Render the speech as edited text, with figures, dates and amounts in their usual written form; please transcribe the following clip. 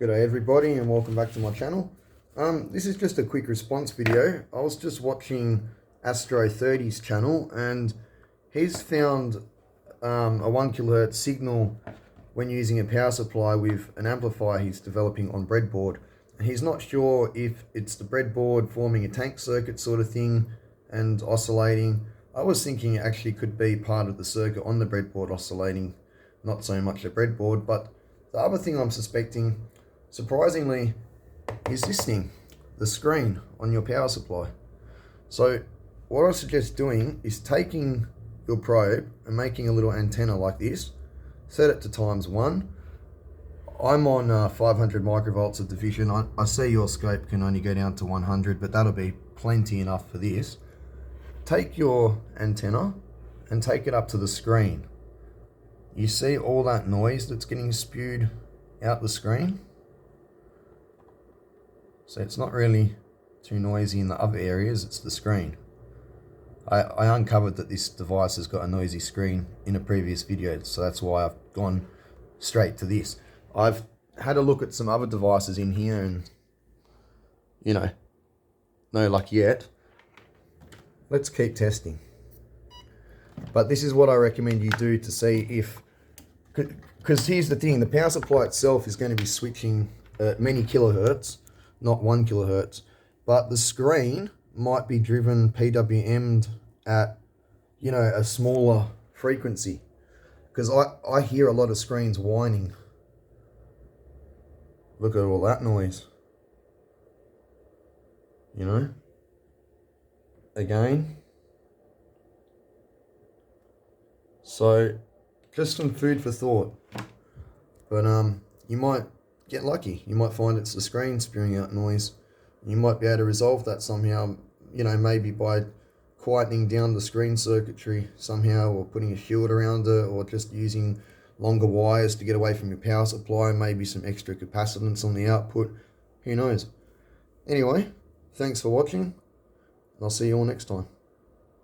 G'day everybody and welcome back to my channel. This is just a quick response video. I was just watching Astro 30's channel and he's found a 1 kHz signal when using a power supply with an amplifier he's developing on breadboard. And he's not sure if it's the breadboard forming a tank circuit sort of thing and oscillating. I was thinking it actually could be part of the circuit on the breadboard oscillating, not so much the breadboard. But the other thing I'm suspecting, surprisingly, is this thing, the screen on your power supply. So what I suggest doing is taking your probe and making a little antenna like this, set it to ×1. I'm on 500 microvolts of division. I see your scope can only go down to 100, but that'll be plenty enough for this. Take your antenna and take it up to the screen. You see all that noise that's getting spewed out the screen? So it's not really too noisy in the other areas, it's the screen. I uncovered that this device has got a noisy screen in a previous video, so that's why I've gone straight to this. I've had a look at some other devices in here and, you know, no luck yet. Let's keep testing. But this is what I recommend you do to see if, because here's the thing, the power supply itself is going to be switching at many kilohertz, not 1 kHz, but the screen might be driven PWM'd at, you know, a smaller frequency. Because I hear a lot of screens whining. Look at all that noise. You know? Again. So, just some food for thought. But you might get lucky. You might find it's the screen spewing out noise. You might be able to resolve that somehow, you know, maybe by quietening down the screen circuitry somehow, or putting a shield around it, or just using longer wires to get away from your power supply, maybe some extra capacitance on the output. Who knows? Anyway, thanks for watching, and I'll see you all next time.